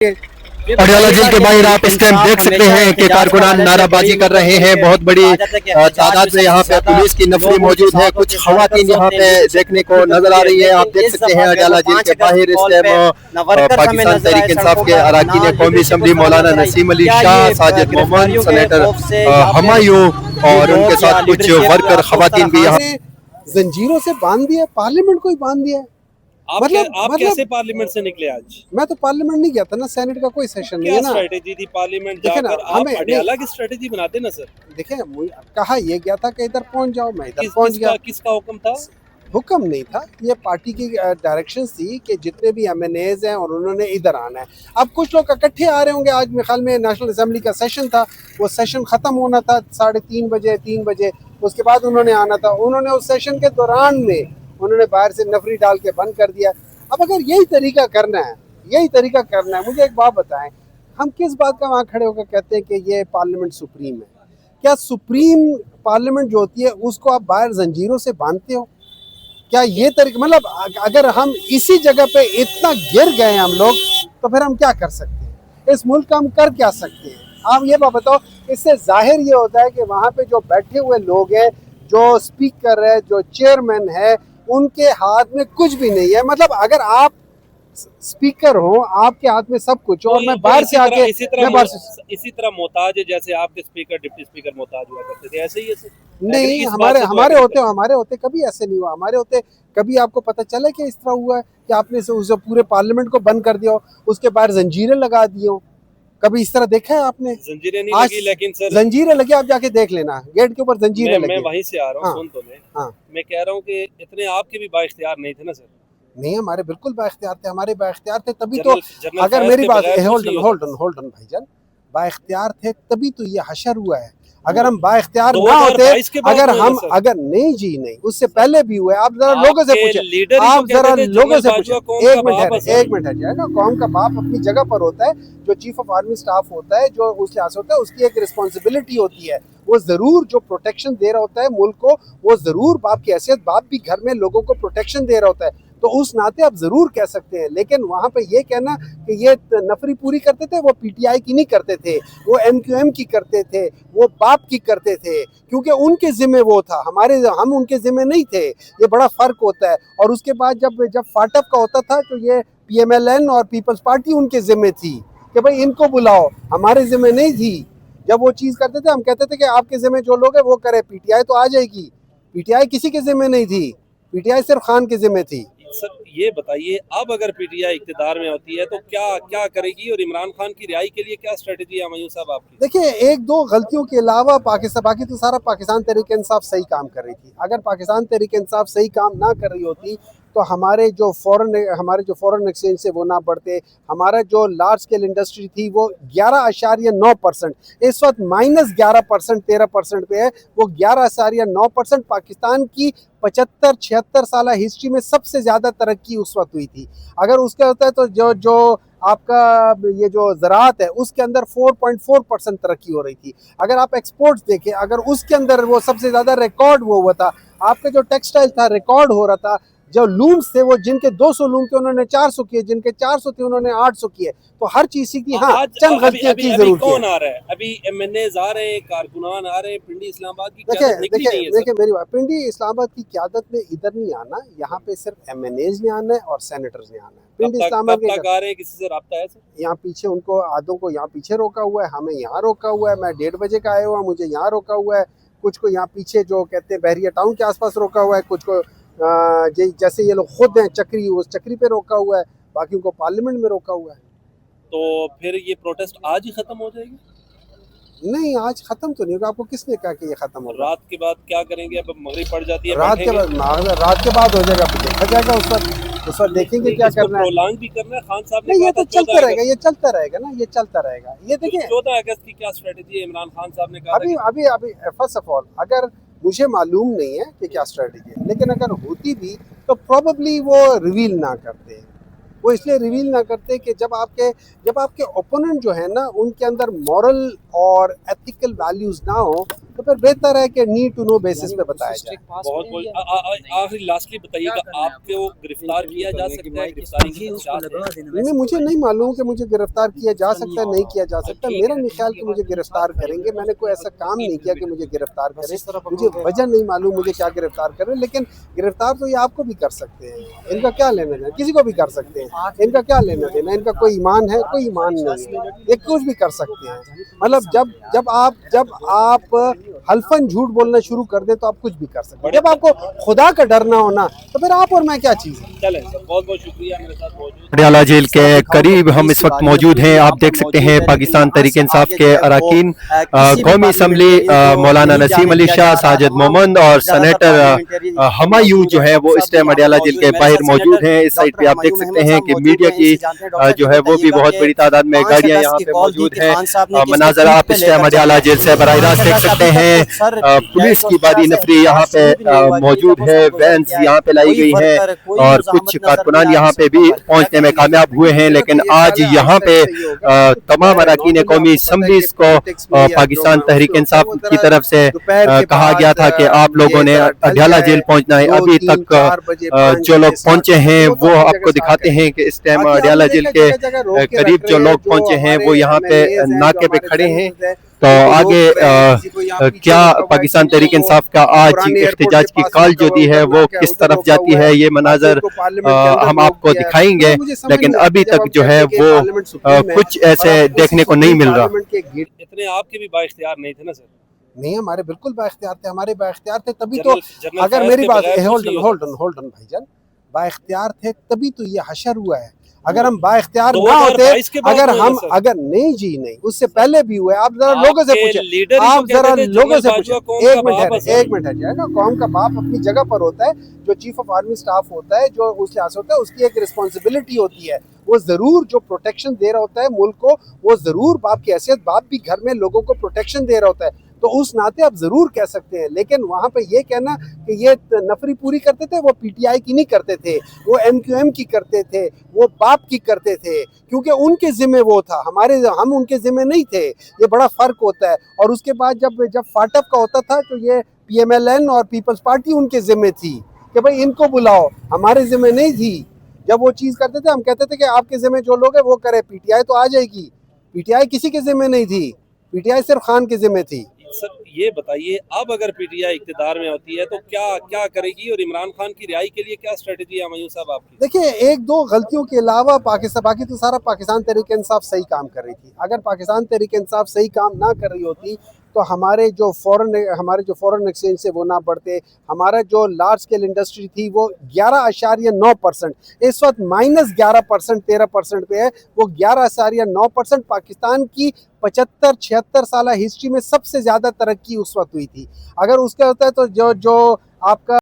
Patiala jail के बाहर आप इस टाइम देख सकते हैं कि कारकुनान नाराबाजी कर रहे हैं। बहुत बड़ी तादाद में यहाँ पे पुलिस की नफरी मौजूद है। कुछ खवातीन यहाँ पे देखने को नजर आ रही है। आप देख सकते हैं पटियाला जेल के बाहर इस टाइम पाकिस्तान तहरीक इंसाफ के अरकान कौमी असम्बली मौलाना नसीम अली शाह, साजिद मोहम्मद, सेनेटर हमायूं और उनके साथ कुछ वर्कर खवातीन भी यहाँ जंजीरों से बांध दिया, पार्लियामेंट को ही बांध दिया। आप कैसे पार्लियामेंट से निकले आज? मैं तो पार्लियामेंट नहीं गया था ना, सेनेट का कोई सेशन नहीं है ना। स्ट्रेटेजी थी पार्लियामेंट जाकर, आप पटियाला की स्ट्रेटेजी बनाते ना सर। देखिए कहा ये गया था कि इधर पहुंच जाओ, मैं इधर पहुंच गया। किसका हुक्म था? हुक्म नहीं था, ये पार्टी की डायरेक्शंस थी कि जितने भी MNAs हैं और उन्होंने इधर आना है। अब कुछ लोग इकट्ठे आ रहे होंगे। आज मेरे ख्याल में नेशनल असेंबली का सेशन था, वो सेशन ख़त्म होना था 3:30 बजे 3 बजे, उसके बाद उन्होंने आना था। उन्होंने उस सेशन के दौरान में उन्होंने बाहर से नफरी डाल के बंद कर दिया। अब अगर यही तरीका करना है, मुझे एक बात बताएं, हम किस बात का वहाँ खड़े होकर कहते हैं कि ये पार्लियामेंट सुप्रीम है? क्या सुप्रीम पार्लियामेंट जो होती है उसको आप बाहर जंजीरों से बांधते हो? क्या ये तरीका, मतलब अगर हम इसी जगह पे इतना गिर गए हम लोग, तो फिर हम क्या कर सकते हैं? इस मुल्क का हम कर क्या सकते हैं? आप ये बात बताओ। इससे जाहिर ये होता है कि वहाँ पे जो बैठे हुए लोग हैं, जो स्पीकर है, जो चेयरमैन है, उनके हाथ में कुछ भी नहीं है। मतलब अगर आप स्पीकर हो, आपके हाथ में सब कुछ हो, और मैं बाहर से आके इसी तरह मोहताज है जैसे आपके स्पीकर डिप्टी स्पीकर मोहताज हुआ करते थे, ऐसे ही है? नहीं, हमारे होते कभी ऐसे नहीं हुआ। हमारे होते कभी आपको पता चला कि इस तरह हुआ है कि आपने उसे पूरे पार्लियामेंट को बंद कर दिया हो, उसके बाहर जंजीरें लगा दी हो? कभी इस तरह देखा है आपने? जंजीरें नहीं लगी, लेकिन सर जंजीरें लगी, आप जाके देख लेना, गेट के ऊपर जंजीरें लगी। मैं वहीं से आ रहा हूँ, सुन तो ले। मैं कह रहा हूँ कि इतने आपके भी बाइख्तियार नहीं थे ना सर? नहीं, हमारे बिल्कुल बाइख्तियार थे, हमारे बाइख्तियार थे तभी तो। अगर मेरी बात, होल्ड ऑन भाईजान, बाइख्तियार थे तभी तो ये हशर हुआ है। अगर हम बाइख्तियार ना होते, अगर नहीं, उससे पहले भी हुए। आप जरा लोगों से पूछे, एक मिनट है जाएगा। कौम का बाप अपनी जगह पर होता है। जो चीफ ऑफ आर्मी स्टाफ होता है, जो उस लिहाज से होता है, उसकी एक रिस्पॉन्सिबिलिटी होती है। वो जरूर जो प्रोटेक्शन दे रहा होता है मुल्क को, वो जरूर बाप की हैसियत, बाप भी घर में लोगों को प्रोटेक्शन दे रहा होता है, तो उस नाते आप जरूर कह सकते हैं। लेकिन वहाँ पे ये कहना कि ये नफरी पूरी करते थे, वो PTI की नहीं करते थे, वो MQM की करते थे, वो बाप की करते थे, क्योंकि उनके जिम्मे वो था, हम उनके जिम्मे नहीं थे। ये बड़ा फर्क होता है। और उसके बाद जब फाटफ का होता था, तो ये PMLN और पीपल्स पार्टी उनके जिम्मे थी कि भाई इनको बुलाओ, हमारे जिम्मे नहीं थी। जब वो चीज़ करते थे, हम कहते थे कि आपके जिम्मे जो लोग हैं वो करे, PTI तो आ जाएगी। PTI किसी के जिम्मे नहीं थी, PTI सिर्फ खान के जिम्मे थी। सर ये बताइए, अब अगर PTI इक़्तिदार में होती है तो क्या करेगी, और इमरान खान की रिहाई के लिए क्या स्ट्रेटजी है हमायूं साहब आपकी? देखिए, 1-2 गलतियों के अलावा बाकी तो सारा पाकिस्तान तहरीक इंसाफ सही काम कर रही थी। अगर पाकिस्तान तहरीक इंसाफ सही काम ना कर रही होती तो हमारे जो फॉरेन एक्सचेंज से वो ना बढ़ते, हमारा जो लार्ज स्केल इंडस्ट्री थी वो 11.9%, इस वक्त -11% 13% पे है। वो 11.9% पाकिस्तान की 75-76 साल हिस्ट्री में सबसे ज़्यादा तरक्की उस वक्त हुई थी। अगर उसका होता है तो जो आपका ये जो ज़राअत है उसके अंदर 4.4% तरक्की हो रही थी। अगर आप एक्सपोर्ट्स देखें, अगर उसके अंदर वो सबसे ज़्यादा रिकॉर्ड वो हुआ था। आपका जो टेक्सटाइल था रिकॉर्ड हो रहा था। जो लूम्स थे, वो जिनके 200 लूम थे उन्होंने 400 किए, जिनके 400 थे उन्होंने 800 किए। तो हर चीज की चंद गलतियां की जरूर कौन आ रहा है? अभी MNAs आ रहे हैं, कारकुनान आ रहे हैं, पिंडी इस्लामाबाद की देखिए मेरी बात, पिंडी इस्लामाबाद की क़यादत में इधर नहीं आना, यहाँ पे सिर्फ MNAs ने आना है और सेनेटर्स ने आना है। पिंडी इस्लामाबाद के किसी से रब्ता है सर? यहाँ पीछे उनको आधों को यहाँ पीछे रोका हुआ है, हमें यहाँ रोका हुआ है। मैं 1:30 बजे का आया हुआ, मुझे यहाँ रोका हुआ है। कुछ को यहाँ पीछे जो कहते हैं बहरिया टाउन के आसपास रोका हुआ है, कुछ को जैसे ये लोग खुद हैं चक्री, उस चक्री पे रोका हुआ है, बाकी को पार्लियामेंट में रोका हुआ है। तो फिर ये प्रोटेस्ट आज ही खत्म हो जाएगी? नहीं, आज खत्म तो नहीं होगा। आपको किसने कहा कि ये खत्म होगा? रात के बाद क्या करेंगे? अब मगरिब पड़ जाती है, रात के बाद हो जाएगा, देखा जाएगा उस वक्त देखेंगे क्या करना है। प्रोलॉन्ग भी करना है खान साहब ने? नहीं, ये तो चलता रहेगा, ये चलता रहेगा। ये देखिए 14 अगस्त की क्या स्ट्रेटजी है? इमरान खान साहब ने कहा अभी फर्स्ट ऑफ ऑल, अगर मुझे मालूम नहीं है कि क्या स्ट्रेटजी है, लेकिन अगर होती भी तो प्रोबेबली वो रिवील ना करते। वो इसलिए रिवील ना करते कि जब आपके ओपोनेंट जो है ना, उनके अंदर मॉरल और एथिकल वैल्यूज़ ना हो, तो फिर बेहतर है कि नीड टू नो बेसिस पे बताया जाए। बहुत बहुत आखिरी लास्टली बताइएगा, आपको गिरफ्तार किया जा सकता है? गिरफ्तारी की खदशात हैं? नहीं, मुझे नहीं मालूम कि मुझे गिरफ्तार किया जा सकता है, नहीं किया जा सकता। मेरा नहीं ख्याल कि मुझे गिरफ्तार करेंगे। मैंने कोई ऐसा काम नहीं किया कि मुझे गिरफ्तार करें। मुझे वजह नहीं मालूम मुझे क्या गिरफ्तार करें, लेकिन गिरफ्तार तो ये आपको भी कर सकते हैं। इनका क्या लेना देना, किसी को भी कर सकते हैं। इनका क्या लेना देना, इनका कोई ईमान है, कोई ईमान नहीं है, ये कुछ भी कर सकते हैं। मतलब जब आप हल्फन झूठ बोलना शुरू कर दे तो आप कुछ भी कर सकते हैं। जब आपको खुदा का डर ना होना तो फिर आप और मैं क्या चीज़ है। चलें सर, बहुत बहुत शुक्रिया मेरे साथ मौजूद। अडयाला जेल के करीब हम इस वक्त मौजूद हैं। आप देख सकते हैं पाकिस्तान तहरीक इंसाफ के अरकान, कौमी असम्बली मौलाना नसीम अली शाह, साजिद मोहम्मद और सेनेटर हमायूं जो है वो इस टाइम अडयाला जेल के बाहर मौजूद हैं। इस साइड पे आप देख सकते हैं कि मीडिया की जो है वो भी बहुत बड़ी तादाद में गाड़ियां यहाँ पे मौजूद हैं। मनाजर आप इस टाइम अडयाला जेल से बराह रास्त देख सकते हैं। पुलिस की बादी नफरी यहाँ पे मौजूद है, वैन्स यहाँ पे लाई गई हैं और कुछ कारकुनान यहाँ पे भी पहुँचने में कामयाब हुए हैं। लेकिन आज यहाँ पे तमाम अरकान कौमी असम्बलीज को पाकिस्तान तहरीक इंसाफ की तरफ से कहा गया था कि आप लोगों ने अडयाला जेल पहुँचना है। अभी तक जो लोग पहुँचे हैं वो आपको दिखाते हैं कि इस टाइम अडयाला जेल के करीब जो लोग पहुँचे हैं वो यहाँ पे नाके पे खड़े हैं। तो आगे क्या पाकिस्तान तहरीक इंसाफ का आज इख्तिजाज की कॉल जो दी है वो किस तरफ जाती है, ये मनाजर हम आपको दिखाएंगे। लेकिन अभी तक जो है वो कुछ ऐसे देखने को नहीं मिल रहा। इतने आपके भी बाइख्तियार नहीं थे ना सर? नहीं, हमारे बिल्कुल बाइख्तियार थे, हमारे बाइख्तियार थे तभी तो। अगर मेरी बात होल्डन भाईजान, बाइख्तियार थे तभी तो ये हशर हुआ है। अगर हम बाइख्तियार ना होते, अगर नहीं जी नहीं, उससे पहले भी हुए। आप जरा लोगों से पूछे, आप जरा लोगों से पूछे। एक मिनट है जाए ना, कौम का बाप अपनी जगह पर होता है। जो चीफ ऑफ आर्मी स्टाफ होता है, जो उस लिहाज होता है, उसकी एक रिस्पॉन्सिबिलिटी होती है। वो जरूर जो प्रोटेक्शन दे रहा होता है मुल्क को, वो जरूर बाप की हैसियत, बाप भी घर में लोगों को प्रोटेक्शन दे रहा होता है, तो उस नाते आप जरूर कह सकते हैं। लेकिन वहाँ पे ये कहना कि ये नफरी पूरी करते थे, वो पीटीआई की नहीं करते थे, वो एमक्यूएम की करते थे, वो बाप की करते थे, क्योंकि उनके जिम्मे वो था, हम उनके जिम्मे नहीं थे। ये बड़ा फर्क होता है। और उसके बाद जब फाटफ का होता था तो ये PMLN और पीपल्स पार्टी उनके जिम्मे थी कि भाई इनको बुलाओ, हमारे जिम्मे नहीं थी। जब वो चीज़ करते थे हम कहते थे कि आपके जिम्मे जो लोग हैं वो करे, पीटीआई तो आ जाएगी। पीटीआई किसी के जिम्मे नहीं थी, पीटीआई सिर्फ खान के जिम्मे थी। सर ये बताइए, अब अगर पीटीआई इक्तिदार में होती है तो क्या करेगी, और इमरान खान की रिहाई के लिए क्या स्ट्रेटजी है हमायूं साहब आपकी? देखिए, एक दो गलतियों के अलावा पाकिस्तान, बाकी तो सारा पाकिस्तान तहरीक इंसाफ सही काम कर रही थी। अगर पाकिस्तान तहरीक इंसाफ सही काम ना कर रही होती तो हमारे जो फॉरेन एक्सचेंज से वो ना बढ़ते, हमारा जो लार्ज स्केल इंडस्ट्री थी वो 11.9%, इस वक्त -11% 13% पे है। वो 11.9% पाकिस्तान की 75-76 साल हिस्ट्री में सबसे ज़्यादा तरक्की उस वक्त हुई थी। अगर उसका होता है तो जो आपका